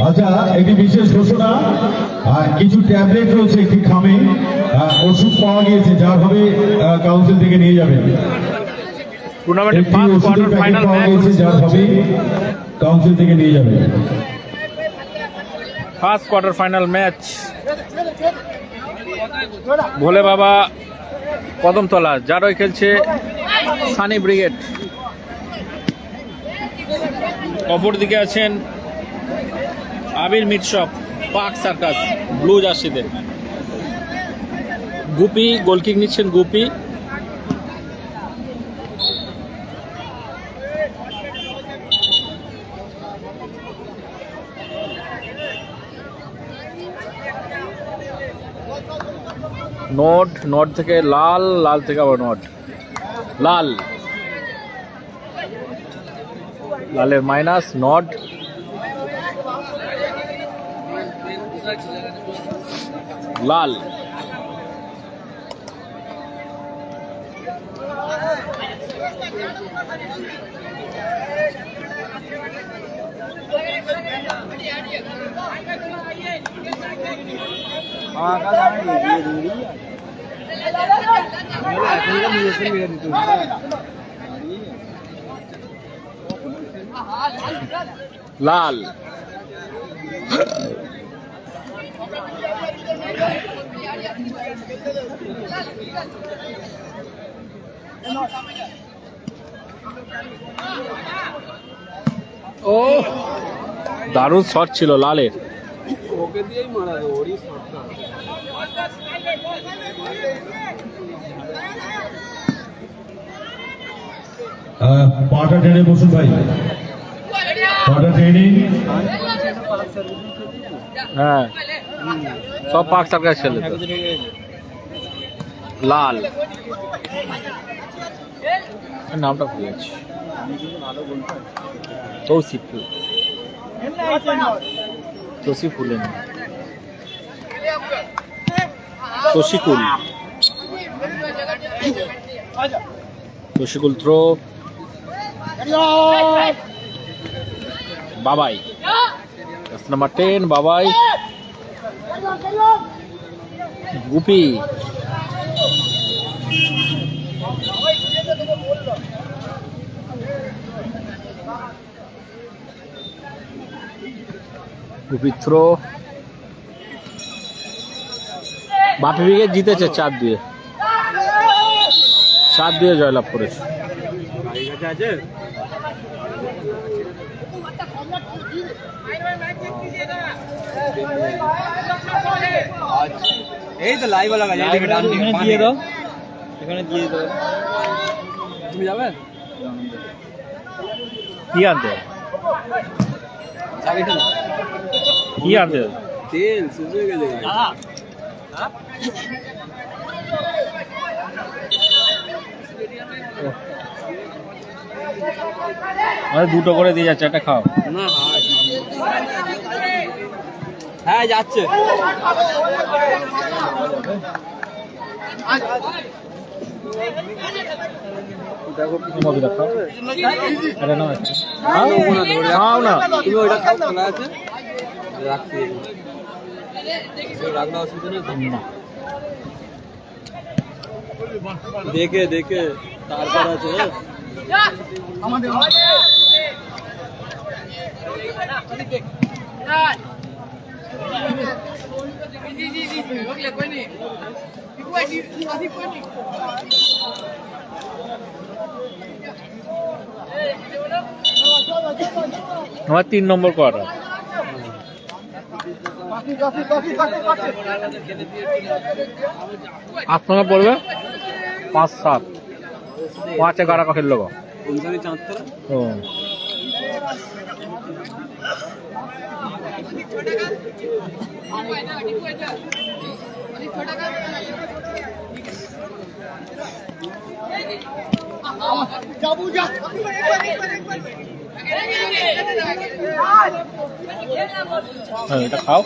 আচ্ছা, একটি বিশেষ ঘোষণা, কিছু ট্যাবলেট রয়েছে একটি খামে, ওষুধ পাওয়া গিয়েছে, যা হবে কাউন্সিল থেকে নিয়ে যাবেন। টুর্নামেন্টের ফার্স্ট কোয়ার্টার ফাইনাল ম্যাচ, যা হবে কাউন্সিল থেকে নিয়ে যাবেন। First quarter final match Bhole Baba Kadamtala, যারই খেলছে সানি ব্রিগেড। অপর দিকে আছেন Abir meat shop, Park Circus, blue জার্সিতে। গুপি গোলকিক নিচ্ছেন গুপি। নট থেকে লাল, লাল থেকে আবার নট, লাল, লালের মাইনাস, নট, লাল, লাল, ও দারুণ শট ছিল লালের। ওকে দিয়েই মারা দেবো, ওরই শটটা। পাটা টেনে বসুন ভাই, পাটা ট্রেনিং। হ্যাঁ, সব পার্ক সার্কাস ছেলে তো। লাল, নামটা ভুলে যাচ্ছি, তৌসিফুল, তৌসিফুলেন, তৌসিকুল, তৌসিকুল থ্রো, বাবাই, নাম্বার 10 বাবাই, গুপি, গুপি থ্রো। বাপি ব্রিগেড জিতেছে 4-2, 4-2 জয়লাভ করেছে। এই তো লাইভ লাগা যায়, এদিকে ডান দিকে দিয়ে দাও, এখানে দিয়ে দাও। তুমি যাবে কি আনতে, চাবিটা না, কি আনতে? তেল শেষ হয়ে গেছে। দুটো করে দিয়ে যাচ্ছে, একটা খাও না। হ্যাঁ যাচ্ছে। দেখো খাও না, তুমি ওইটা খাও, খোলা আছে, রাখছি, রাখলে অসুবিধা নেই। দেখে দেখে তারপর আছে আমাদের আমার 3 নম্বর কোয়ার্টার। আপনারা পড়বে 5-7, 5-11 का खेल लो। ও এটা খাও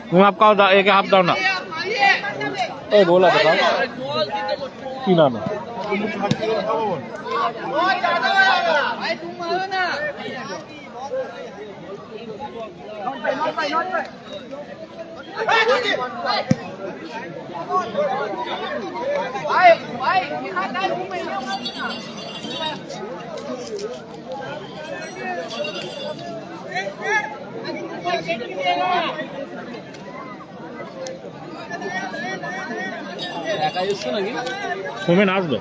তুমি হাফ খাও, একে হাফ দাও না। এই বলা তো খাও কি না না সোমেন আসবে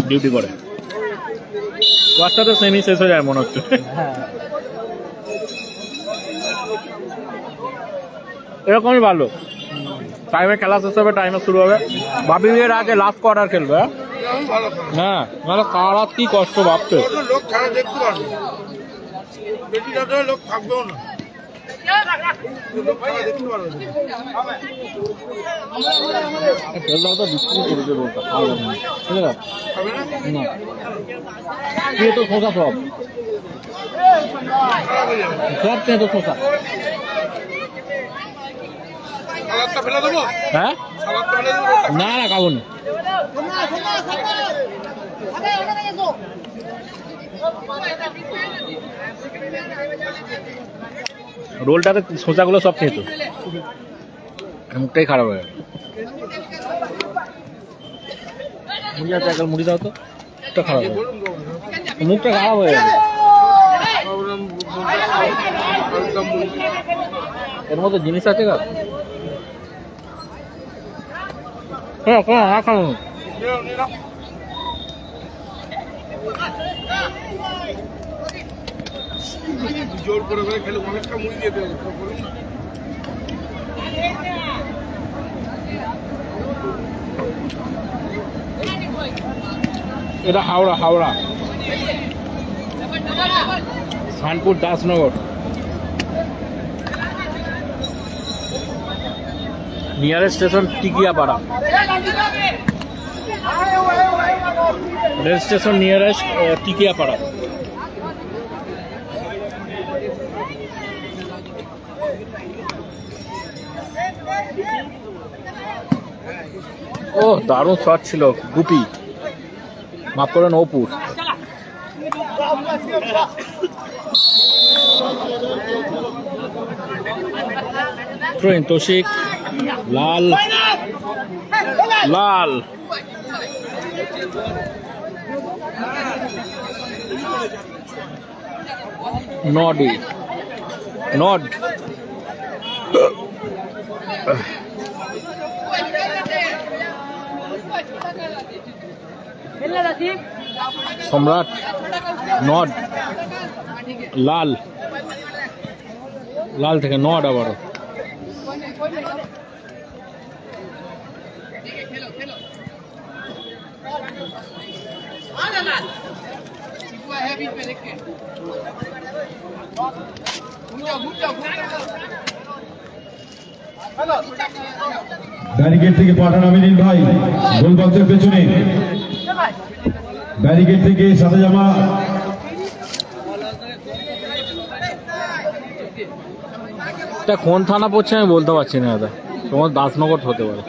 ডিউটি করে, ক্লাসটাতে সেমি শেষ হয়ে যায় মনে হচ্ছে। এরকমই ভালো, টাইমে খেলা শেষ হবে, টাইমে শুরু হবে। ভাবি এর আগে লাস্ট কোয়ার্টার খেলবে। হ্যাঁ মানে সারা কি কষ্ট ভাবতে। লোক খেলা দেখতে পারবে, বেশি রাতে লোক থাকবেও না, লোক খেলা দেখতে পারবে না। খেলটা তো বিক্রি করে দেবো, ঠিক আছে খাবে না? না কে তো খোঁজা সব খারাপ হয়ে যাবে। সব কে তো খোঁজা। সালাদটা ফেলে দেবো, হ্যাঁ সালাদটা ফেলে দেবো। না না খাবো না। রোলটাতে সোজাগুলো সব খেতো, মুখটাই খারাপ হয়ে গেল। মুড়ি আছে, এক মুড়ি দাও তো, মুখটা খারাপ হয়ে গেল। মুখটা খারাপ হয়ে গেল। এর মধ্যে জিনিস আছে গা? হ্যাঁ হ্যাঁ খাবো। জোর করে করে খেলে অনেকটা মুড়ি দিয়ে দেবে। এটা Howrah, Howrah Khanpur Dasnagar, nearest station Tikiapara, rail station nearest Tikiapara. ও দারুণ শট ছিল, গুপি মাফ করেন অপুর। থ্রোইন তৌশিক, লাল লাল নডি নড সম্রাট নড লাল লাল থেকে নড আবারও ব্যারিকেড থেকে পাঠান আমিনুল ভাই, গোলবক্সের পেছনে ব্যারিকেড থেকে সাদা জামা এটা কোন থানা পড়ছে আমি বলতে পারছি না দাদা, তোমার দাসনগর হতে পারে।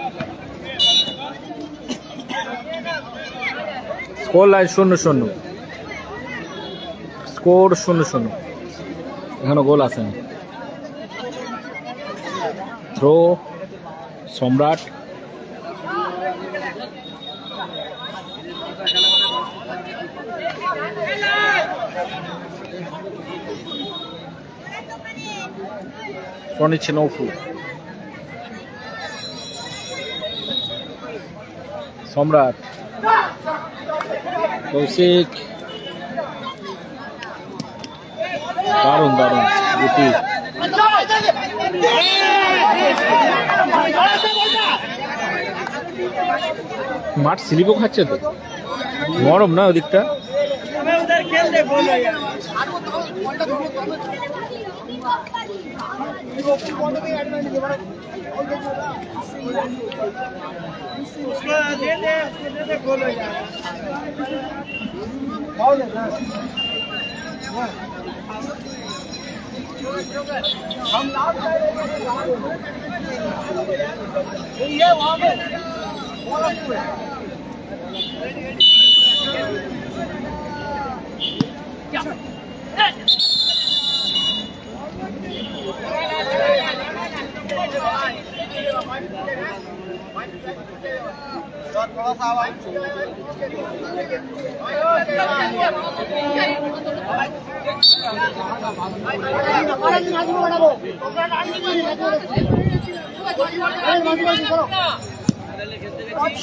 স্কোর লাইন 0-0, স্কোর 0-0, এখনো গোল আসেনি। থ্রো সম্রাট, নিচ্ছে নৌফু, সম্রাট, কৌশিক, দারুণ দারুণ গুটি, মাঠ স্লিপও খাচ্ছে তো, নরম না ওদিকটা।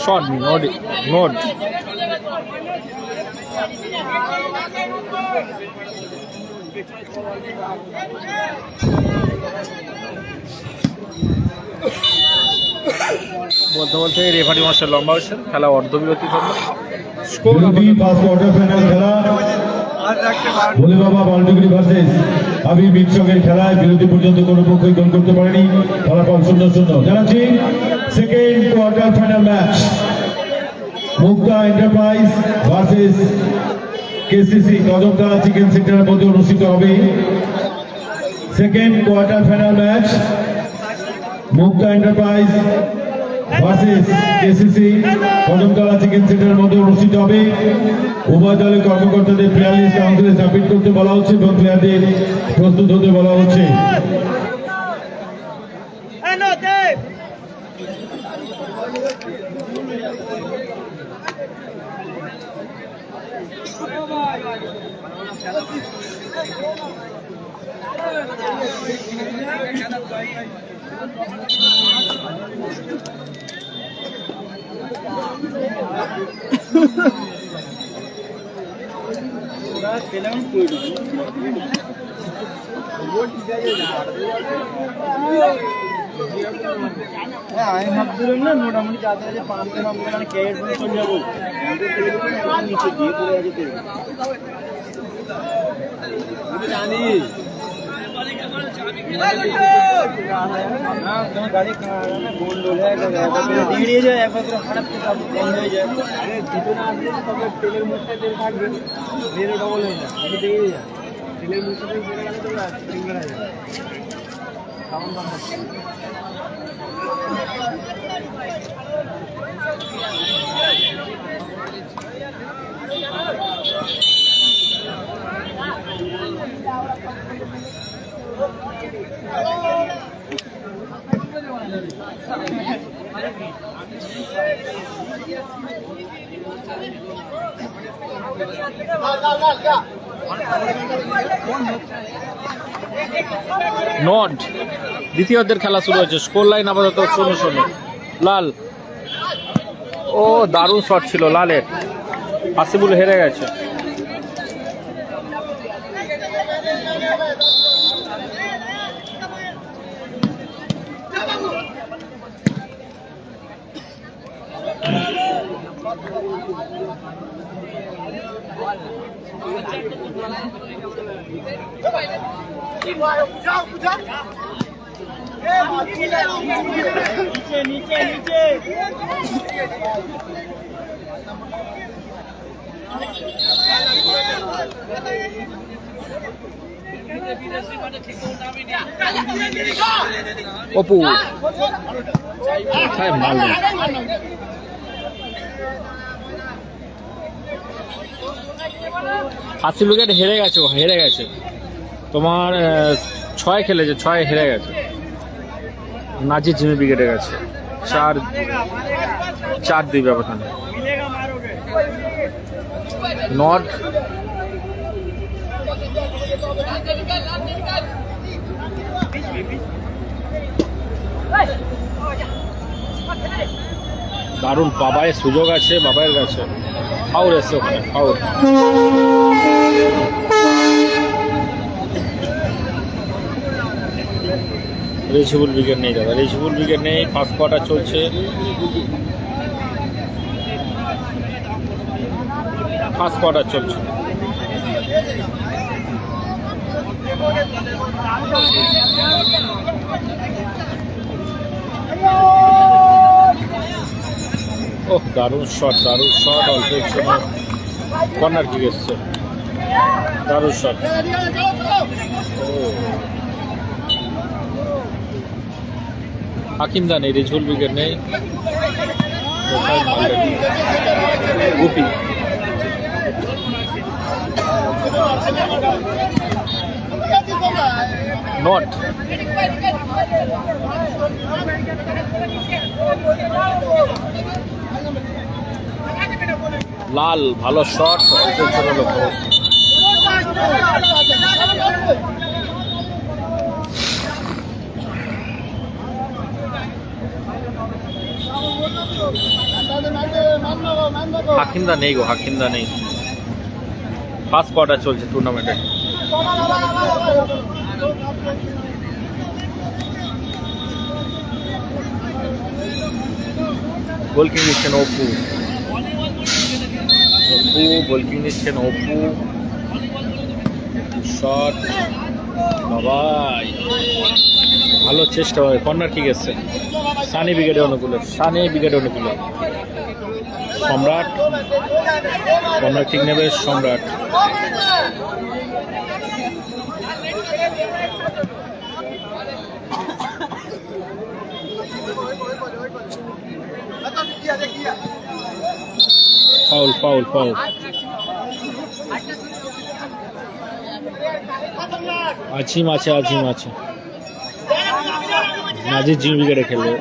শট নোড নোড বলতে বলতে রেফারি মাস্টার লম্বা হচ্ছে, খেলা অর্ধবিরতি করলো। স্কোর বিরতি ফার্স্ট কোয়ার্টার ফাইনাল খেলা ভোলে বাবা বাউন্ডারি ভার্সেস আবি বিশ্বকের খেলায় বিরতি পর্যন্ত কোনো পক্ষই গোল করতে পারেনি, ফলাফল 0-0। জানাচ্ছি second quarter final match Mukta enterprise versus KCC Kadamtala chicken সেন্টারের মধ্যে অনুষ্ঠিত হবে। Second quarter final match Mukta enterprise versus KCC Kadamtala chicken সেন্টারের মধ্যে অনুষ্ঠিত হবে। উভয় দলের কর্মকর্তাদের প্লেয়ার লিস্ট কাউন্সিলে সাবমিট করতে বলা হচ্ছে এবং প্লেয়ারদের প্রস্তুত হতে বলা হচ্ছে। আমি ভাবছিলাম না মোটামুটি যাদের যে 5 নম্বর মানে ক্যারিয়ার বলে চলে যাবো নিচে দিয়ে পড়ে আছে জানি তোমার গাড়ি বন্ধ হয়ে দিয়ে যায় একবার করে খারাপ বন্ধ হয়ে যায়। দুটো না আসলে তবে তেলের মুখটা তেল থাকবে, বেরো ডবল হয়ে যায়, আমি দিয়ে যায় তেলের মুখটা বেড়ে গেলে তো স্প্রিংলার হয়ে যায় সাউন্ড বাম হচ্ছে। নট দ্বিতীয়ার্ধের খেলা শুরু হয়েছে, স্কোর লাইন আপাতত 0-0। লাল, ও দারুণ শট ছিল লালের, হাসিবুল হেরে গেছে। नीचे नीचे नीचे অপু কোথায় মারল? হাসিল উইকেট হেরে গেছে, হেরে গেছে তোমার 6 খেলেছে, 6 হেরে গেছে। নাজির জিমি উইকেটে গেছে, 4-2 ব্যবধানে। নট দারুণ, বাবায়ের সুযোগ আছে, বাবায়ের কাছে ফাউল এসছে, ওখানে ফাউল। রিচিবল উইকেট নেই দাদা, রিচিবল উইকেট নেই। ফার্স্ট কোয়ার্টার চলছে, ফার্স্ট কোয়ার্টার চলছে। ওহ, দারুণ শট, অল্প একটু কর্নার কিক এসছে, দারুণ শট। হাকিম দা নেই, রিজুল উইকেট নেই, গুপি নট। লাল ভালো শট, লক্ষ্য। হাকিমদা নেই গো, হাকিমদা নেই। ফার্স্ট কোয়ার্টার চলছে টুর্নামেন্টে। গোল কিং নিচ্ছেন অপু, গোল কিং নিচ্ছেন অপু। শট বাবাই, ভালো চেষ্টা হয়। কর্নার কিক এসছে সানি ব্রিগেডে অনুকূলে, সম্রাট কর্নার কিক নেবে সম্রাট। ফাউল আজিম আছে নাজির জিম উইকেটে খেলবে।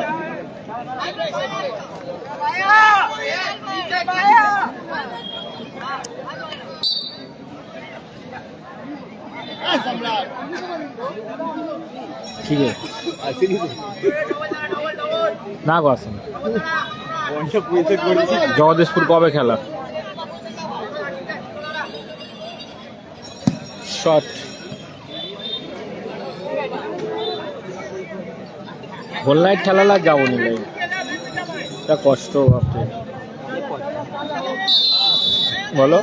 ঠিক আছে না গো, আসেন। জগদীশপুর কবে খেলা? শট হোল নাইট খেলা লাগ যাবো নি, এটা কষ্ট ভাবতে বলো।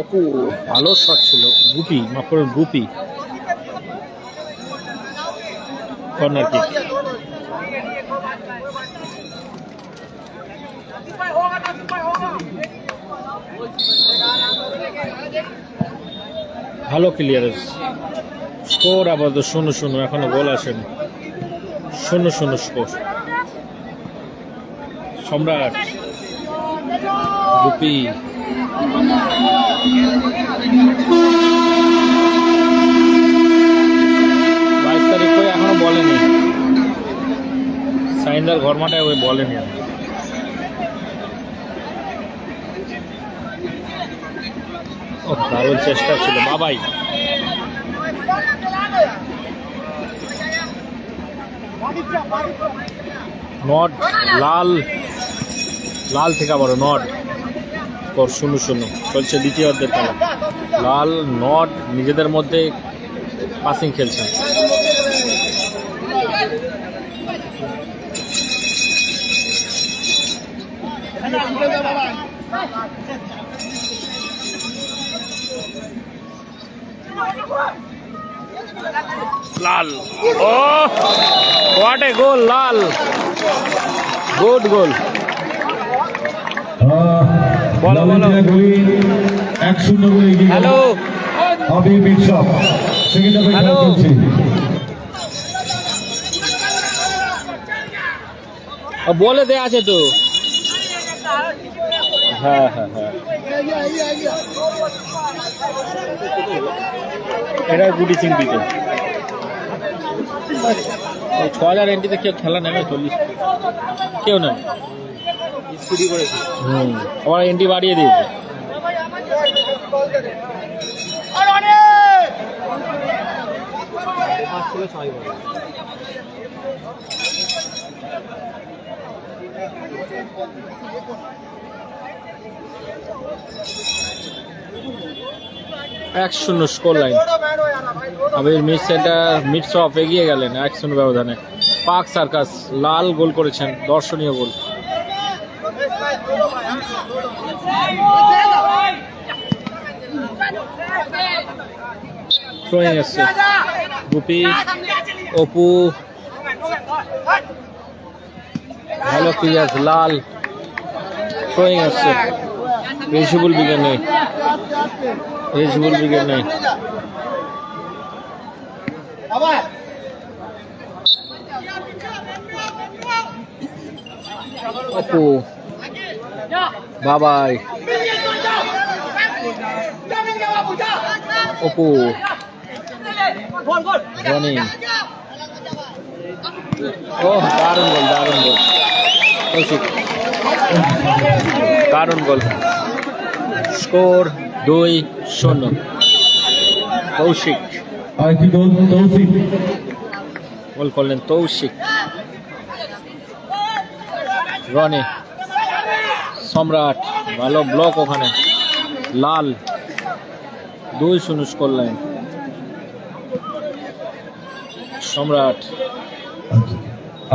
অপু ভালো শট ছিল, গুপি মাফ করুন, গুপি কর্নার কিক। ভালো ক্লিয়ারেন্স। স্কোর আপাতত 0-0, এখনো গোল আসেনি। 0-0 স্কোর। সম্রাট, গুপি, 22 তারিখ করে এখনো বলেনি, সাইন্দার ঘরমাটায় ওই বলেনি। ও দারুণ চেষ্টা ছিল বাবাই। নট লাল থেকে আবার নট। 0-0 চলছে দ্বিতীয় অর্ধের খেলা। লাল নট নিজেদের মধ্যে পাসিং খেলছেন। লাল, ও হোয়াট এ গোল! লাল গুড গোল। বলো 1-0 গোলে এগিয়ে হ্যালো আবির বিশপ। সেকেন্ড হাফে খেলা চলছে। বলে দেয়া আছে তো। হ্যাঁ, এটা গুটি চিংড়িতে 6000 এন্ট্রিতে কেউ খেলা নেবে, 40 কেউ নেবে। আবার এন্ট্রি বাড়িয়ে দিয়েছে। এক 1-0 score line. Abir midst of এগিয়ে গেলেন 1-0 ব্যবধানে। পাক সার্কাস লাল গোল করেছেন, দর্শনীয় গোল। থ্রোয়িং এসছে গুপি অপু ভালো ক্লিয়ার লাল থ্রোয়িং এসছে রিজবুল ব্রিগেড নেই অপু বাবাই অপু রনি ও দারুণ গোল কৌশিক দারুণ গোল স্কোর 2-0 কৌশিক আরেকটি গোল তৌফিক। গোল করলেন তৌশিক রনি সম্রাট ভালো ব্লক ওখানে লাল 2-0 স্কোর লাইন সম্রাট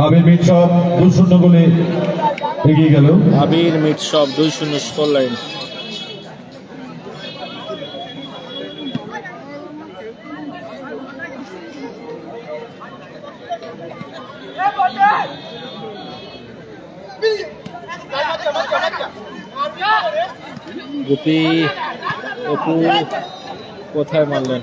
আবির মিটসব 2-0 গোলে এগিয়ে গেল। আবির মিটসব 2-0 স্কোর লাইন গুপি অপু কোথায় মারলেন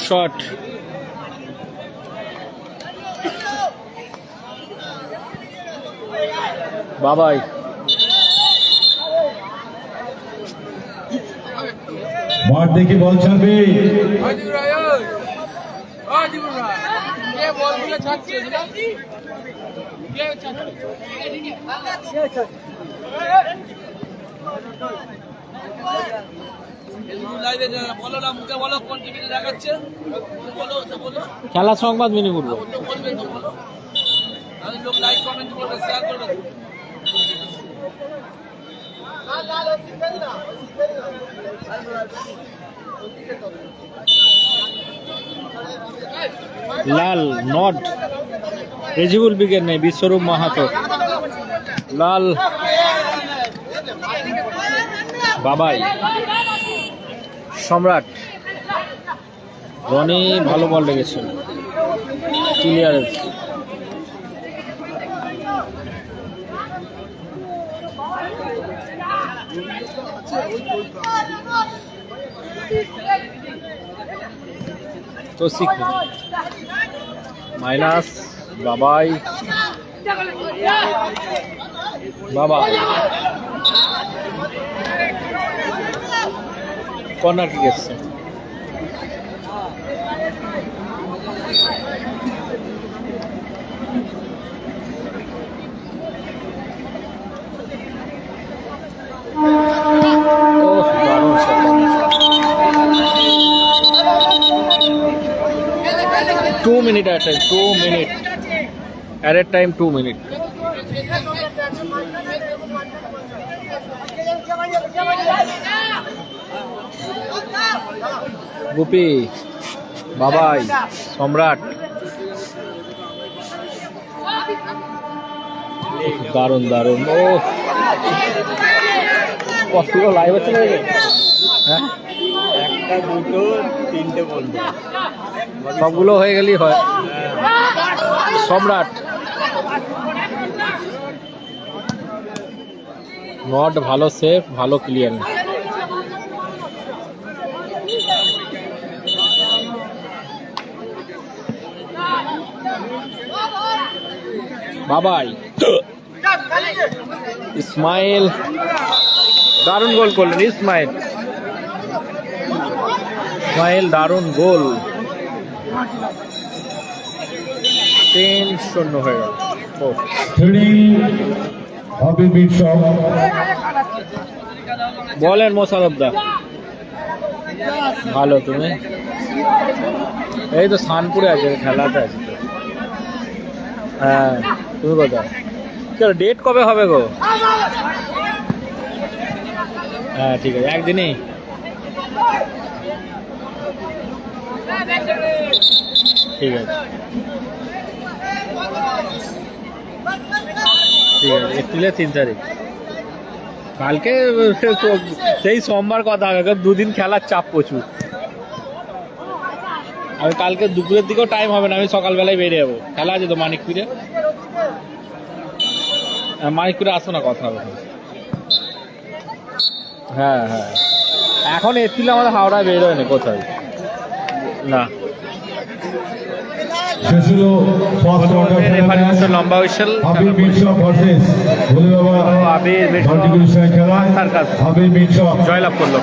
শট বাবাই মাঠ দেখে বল ছাড়বে খেলা সংবাদ মেনে করবো লাল নট রেজিবুল ব্রিগেড নেই বিশ্বরূপ মাহাতো লাল বাবাই সম্রাট রনি ভালো বল লেগেছিল ক্লিয়ারেন্স তো শিখবে মাইনাস বাবাই কর্নার কিক এসছে দারুণ shot 2 minute at time 2 minute added time 2 minute Gupi বাবাই সম্রাট দারুণ দারুণ ও কতগুলো লাইভ হচ্ছে না হ্যাঁ একটা দুটো তিনটে বলবো সবগুলো হয়ে গেলেই হয় সম্রাট নট ভালো সেফ ভালো ক্লিয়ারেন্স বাবাই ইসমাইল দারুণ গোল করলেন ইসমাইল দারুণ গোল 3-0 হয়ে গেল থ্রিডিং আবির মিটসব বলেন মোশারফদা ভালো তুমি এই তো শানপুরে আছে খেলাটা আছে তো হ্যাঁ তুমি কোথায় চলো ডেট কবে হবে গো হ্যাঁ ঠিক আছে একদিনই ঠিক আছে ঠিক আছে, এপ্রিলের 3 তারিখ। কালকে সেই সোমবার কথা হবে, কারণ দুদিন খেলার চাপ প্রচুর। আমি কালকে দুপুরের দিকেও টাইম হবে না, আমি সকালবেলায় বেরিয়ে যাবো। খেলা আছে তো মানিকপুরে। মানিকপুরে আসো না, কথা হবে। হ্যাঁ হ্যাঁ, এখন এপ্রিলে আমাদের হাওড়ায় বেরোয় না কোথায় না। শেষ হলো ফার্স্ট কোয়ার্টার রেফারি ফাইনাল। লম্বা হুইসেল। আবির মিটশপ ভার্সেস ভোলে বাবা আবির মিটশপ মাল্টিগুলির সঙ্গে খেলা। সার্কাস আবির মিটশপ জয়লাভ করলো।